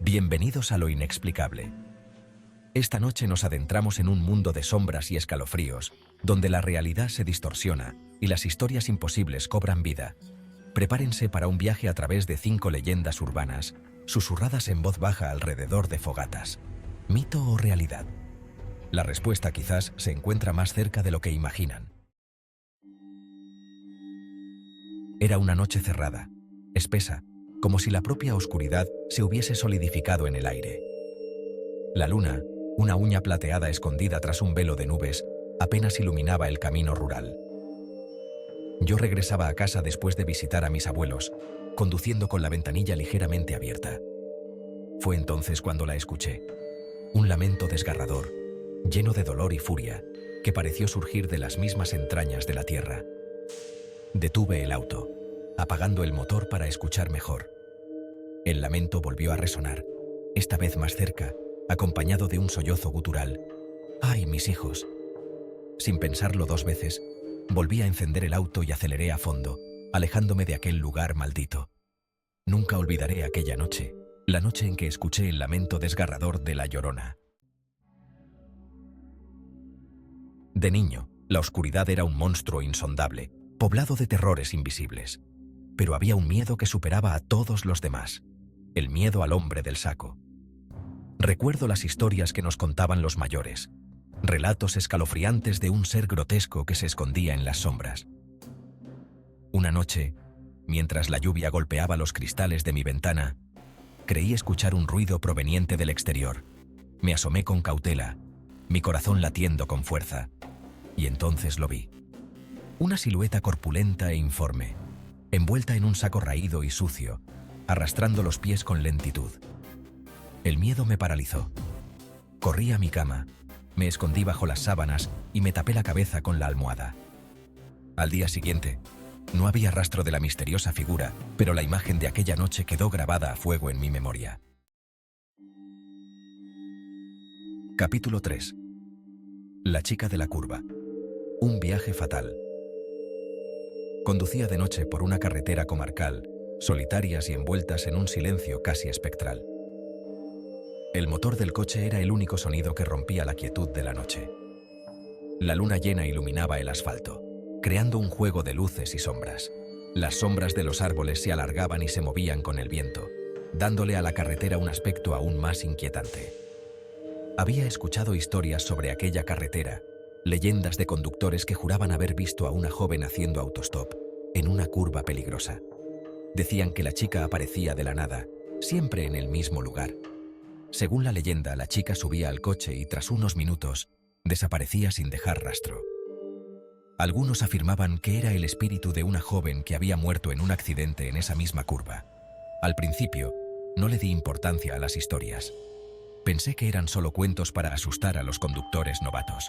Bienvenidos a lo inexplicable. Esta noche nos adentramos en un mundo de sombras y escalofríos, donde la realidad se distorsiona y las historias imposibles cobran vida. Prepárense para un viaje a través de 5 leyendas urbanas, susurradas en voz baja alrededor de fogatas. ¿Mito o realidad? La respuesta quizás se encuentra más cerca de lo que imaginan. Era una noche cerrada, espesa, como si la propia oscuridad se hubiese solidificado en el aire. La luna, una uña plateada escondida tras un velo de nubes, apenas iluminaba el camino rural. Yo regresaba a casa después de visitar a mis abuelos, conduciendo con la ventanilla ligeramente abierta. Fue entonces cuando la escuché. Un lamento desgarrador, lleno de dolor y furia, que pareció surgir de las mismas entrañas de la tierra. Detuve el auto, apagando el motor para escuchar mejor. El lamento volvió a resonar, esta vez más cerca, acompañado de un sollozo gutural. ¡Ay, mis hijos! Sin pensarlo 2 veces, volví a encender el auto y aceleré a fondo, alejándome de aquel lugar maldito. Nunca olvidaré aquella noche, la noche en que escuché el lamento desgarrador de La Llorona. De niño, la oscuridad era un monstruo insondable, poblado de terrores invisibles. Pero había un miedo que superaba a todos los demás, el miedo al hombre del saco. Recuerdo las historias que nos contaban los mayores, relatos escalofriantes de un ser grotesco que se escondía en las sombras. Una noche, mientras la lluvia golpeaba los cristales de mi ventana, creí escuchar un ruido proveniente del exterior. Me asomé con cautela, mi corazón latiendo con fuerza, y entonces lo vi. Una silueta corpulenta e informe, envuelta en un saco raído y sucio, arrastrando los pies con lentitud. El miedo me paralizó. Corrí a mi cama, me escondí bajo las sábanas y me tapé la cabeza con la almohada. Al día siguiente, no había rastro de la misteriosa figura, pero la imagen de aquella noche quedó grabada a fuego en mi memoria. Capítulo 3. La chica de la curva. Un viaje fatal. Conducía de noche por una carretera comarcal, solitarias y envueltas en un silencio casi espectral. El motor del coche era el único sonido que rompía la quietud de la noche. La luna llena iluminaba el asfalto, creando un juego de luces y sombras. Las sombras de los árboles se alargaban y se movían con el viento, dándole a la carretera un aspecto aún más inquietante. Había escuchado historias sobre aquella carretera, leyendas de conductores que juraban haber visto a una joven haciendo autostop en una curva peligrosa. Decían que la chica aparecía de la nada, siempre en el mismo lugar. Según la leyenda, la chica subía al coche y tras unos minutos desaparecía sin dejar rastro. Algunos afirmaban que era el espíritu de una joven que había muerto en un accidente en esa misma curva. Al principio, no le di importancia a las historias. Pensé que eran solo cuentos para asustar a los conductores novatos.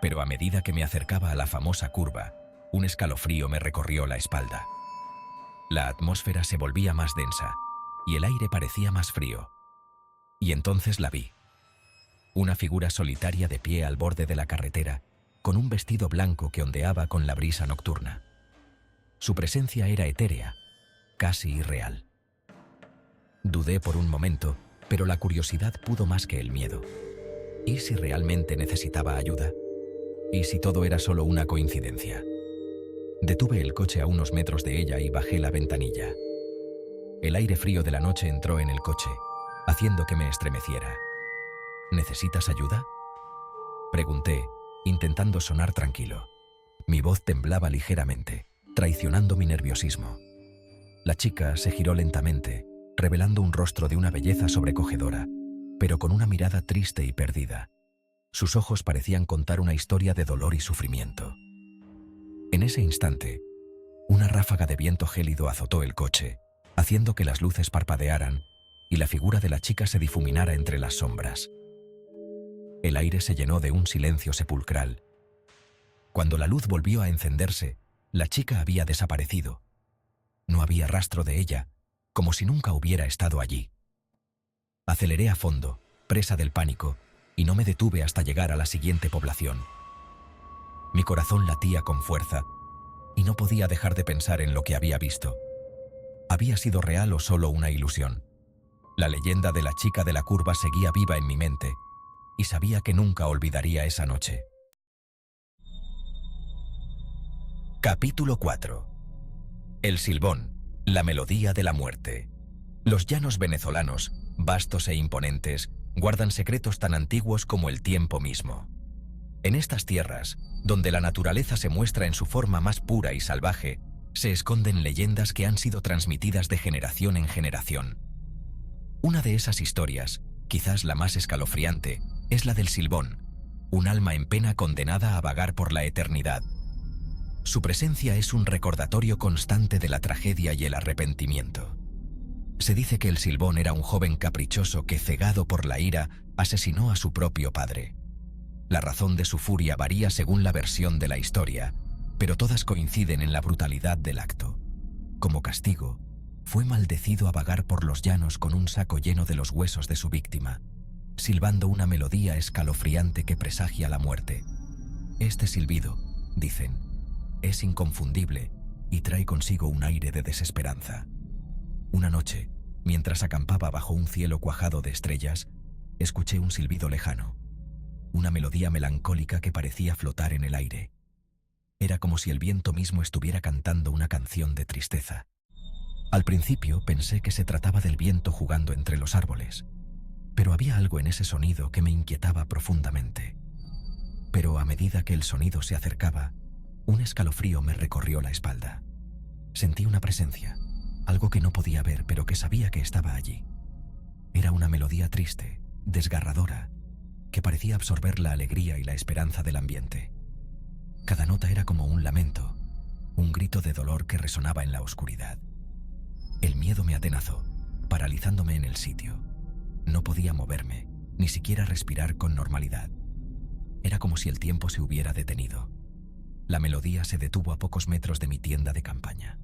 Pero a medida que me acercaba a la famosa curva, un escalofrío me recorrió la espalda. La atmósfera se volvía más densa y el aire parecía más frío. Y entonces la vi. Una figura solitaria de pie al borde de la carretera, con un vestido blanco que ondeaba con la brisa nocturna. Su presencia era etérea, casi irreal. Dudé por un momento, pero la curiosidad pudo más que el miedo. ¿Y si realmente necesitaba ayuda? ¿Y si todo era solo una coincidencia? Detuve el coche a unos metros de ella y bajé la ventanilla. El aire frío de la noche entró en el coche, haciendo que me estremeciera. ¿Necesitas ayuda?, pregunté, intentando sonar tranquilo. Mi voz temblaba ligeramente, traicionando mi nerviosismo. La chica se giró lentamente, revelando un rostro de una belleza sobrecogedora, pero con una mirada triste y perdida. Sus ojos parecían contar una historia de dolor y sufrimiento. En ese instante, una ráfaga de viento gélido azotó el coche, haciendo que las luces parpadearan y la figura de la chica se difuminara entre las sombras. El aire se llenó de un silencio sepulcral. Cuando la luz volvió a encenderse, la chica había desaparecido. No había rastro de ella, como si nunca hubiera estado allí. Aceleré a fondo, presa del pánico, y no me detuve hasta llegar a la siguiente población. Mi corazón latía con fuerza, y no podía dejar de pensar en lo que había visto. ¿Había sido real o solo una ilusión? La leyenda de la chica de la curva seguía viva en mi mente, y sabía que nunca olvidaría esa noche. Capítulo 4. El silbón, la melodía de la muerte. Los llanos venezolanos, vastos e imponentes, guardan secretos tan antiguos como el tiempo mismo. En estas tierras, donde la naturaleza se muestra en su forma más pura y salvaje, se esconden leyendas que han sido transmitidas de generación en generación. Una de esas historias, quizás la más escalofriante, es la del silbón, un alma en pena condenada a vagar por la eternidad. Su presencia es un recordatorio constante de la tragedia y el arrepentimiento. Se dice que el silbón era un joven caprichoso que, cegado por la ira, asesinó a su propio padre. La razón de su furia varía según la versión de la historia, pero todas coinciden en la brutalidad del acto. Como castigo, fue maldecido a vagar por los llanos con un saco lleno de los huesos de su víctima, silbando una melodía escalofriante que presagia la muerte. Este silbido, dicen, es inconfundible y trae consigo un aire de desesperanza. Una noche, mientras acampaba bajo un cielo cuajado de estrellas, escuché un silbido lejano, una melodía melancólica que parecía flotar en el aire. Era como si el viento mismo estuviera cantando una canción de tristeza. Al principio pensé que se trataba del viento jugando entre los árboles, pero había algo en ese sonido que me inquietaba profundamente. Pero a medida que el sonido se acercaba, un escalofrío me recorrió la espalda. Sentí una presencia, algo que no podía ver pero que sabía que estaba allí. Era una melodía triste, desgarradora, que parecía absorber la alegría y la esperanza del ambiente. Cada nota era como un lamento, un grito de dolor que resonaba en la oscuridad. El miedo me atenazó, paralizándome en el sitio. No podía moverme, ni siquiera respirar con normalidad. Era como si el tiempo se hubiera detenido. La melodía se detuvo a pocos metros de mi tienda de campaña.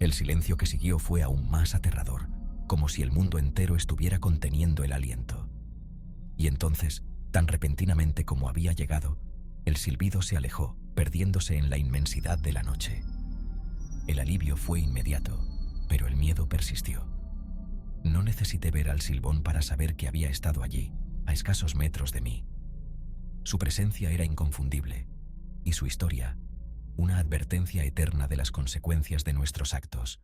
El silencio que siguió fue aún más aterrador, como si el mundo entero estuviera conteniendo el aliento. Y entonces, tan repentinamente como había llegado, el silbido se alejó, perdiéndose en la inmensidad de la noche. El alivio fue inmediato, pero el miedo persistió. No necesité ver al silbón para saber que había estado allí, a escasos metros de mí. Su presencia era inconfundible, y su historia, una advertencia eterna de las consecuencias de nuestros actos.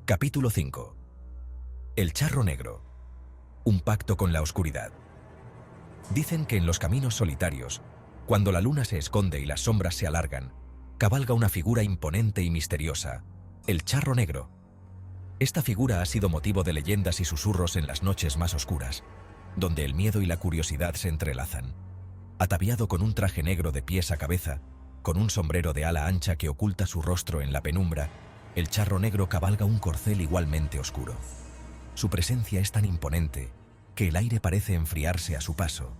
Capítulo 5. El charro negro. Un pacto con la oscuridad. Dicen que en los caminos solitarios, cuando la luna se esconde y las sombras se alargan, cabalga una figura imponente y misteriosa, el charro negro. Esta figura ha sido motivo de leyendas y susurros en las noches más oscuras, donde el miedo y la curiosidad se entrelazan. Ataviado con un traje negro de pies a cabeza, con un sombrero de ala ancha que oculta su rostro en la penumbra, el charro negro cabalga un corcel igualmente oscuro. Su presencia es tan imponente que el aire parece enfriarse a su paso,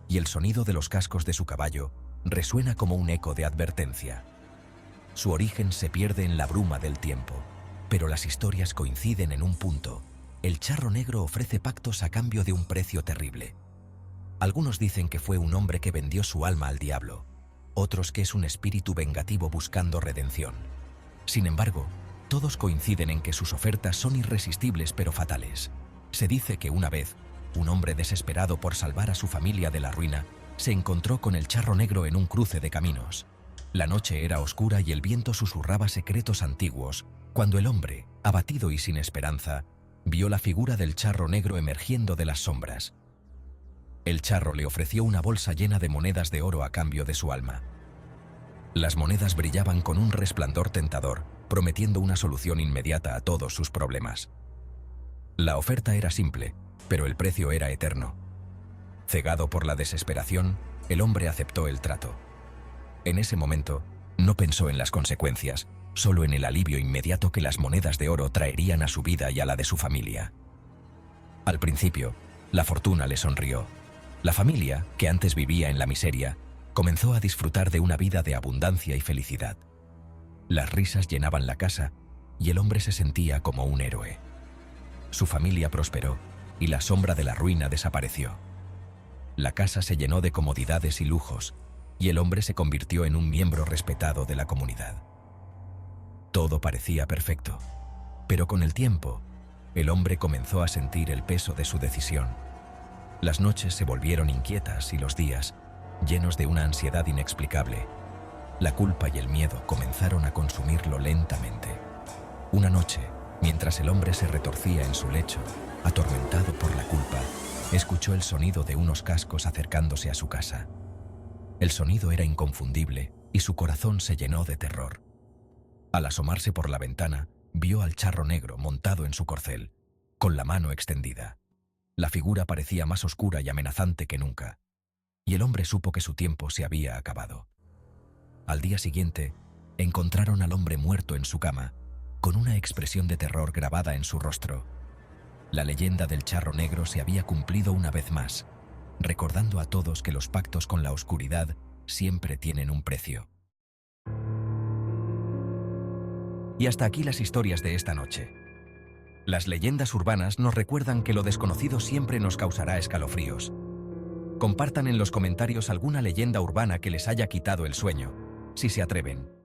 y el sonido de los cascos de su caballo resuena como un eco de advertencia. Su origen se pierde en la bruma del tiempo, pero las historias coinciden en un punto. El charro negro ofrece pactos a cambio de un precio terrible. Algunos dicen que fue un hombre que vendió su alma al diablo, otros que es un espíritu vengativo buscando redención. Sin embargo, todos coinciden en que sus ofertas son irresistibles pero fatales. Se dice que una vez, un hombre desesperado por salvar a su familia de la ruina, se encontró con el charro negro en un cruce de caminos. La noche era oscura y el viento susurraba secretos antiguos, cuando el hombre, abatido y sin esperanza, vio la figura del charro negro emergiendo de las sombras. El charro le ofreció una bolsa llena de monedas de oro a cambio de su alma. Las monedas brillaban con un resplandor tentador, prometiendo una solución inmediata a todos sus problemas. La oferta era simple, pero el precio era eterno. Cegado por la desesperación, el hombre aceptó el trato. En ese momento, no pensó en las consecuencias, solo en el alivio inmediato que las monedas de oro traerían a su vida y a la de su familia. Al principio, la fortuna le sonrió. La familia, que antes vivía en la miseria, comenzó a disfrutar de una vida de abundancia y felicidad. Las risas llenaban la casa y el hombre se sentía como un héroe. Su familia prosperó y la sombra de la ruina desapareció. La casa se llenó de comodidades y lujos y el hombre se convirtió en un miembro respetado de la comunidad. Todo parecía perfecto, Pero con el tiempo, el hombre comenzó a sentir el peso de su decisión. Las noches se volvieron inquietas y los días, llenos de una ansiedad inexplicable. La culpa y el miedo comenzaron a consumirlo lentamente. Una noche, mientras el hombre se retorcía en su lecho, atormentado por la culpa, escuchó el sonido de unos cascos acercándose a su casa. El sonido era inconfundible y su corazón se llenó de terror. Al asomarse por la ventana, vio al charro negro montado en su corcel, con la mano extendida. La figura parecía más oscura y amenazante que nunca, y el hombre supo que su tiempo se había acabado. Al día siguiente, encontraron al hombre muerto en su cama, con una expresión de terror grabada en su rostro. La leyenda del charro negro se había cumplido una vez más, recordando a todos que los pactos con la oscuridad siempre tienen un precio. Y hasta aquí las historias de esta noche. Las leyendas urbanas nos recuerdan que lo desconocido siempre nos causará escalofríos. Compartan en los comentarios alguna leyenda urbana que les haya quitado el sueño, si se atreven.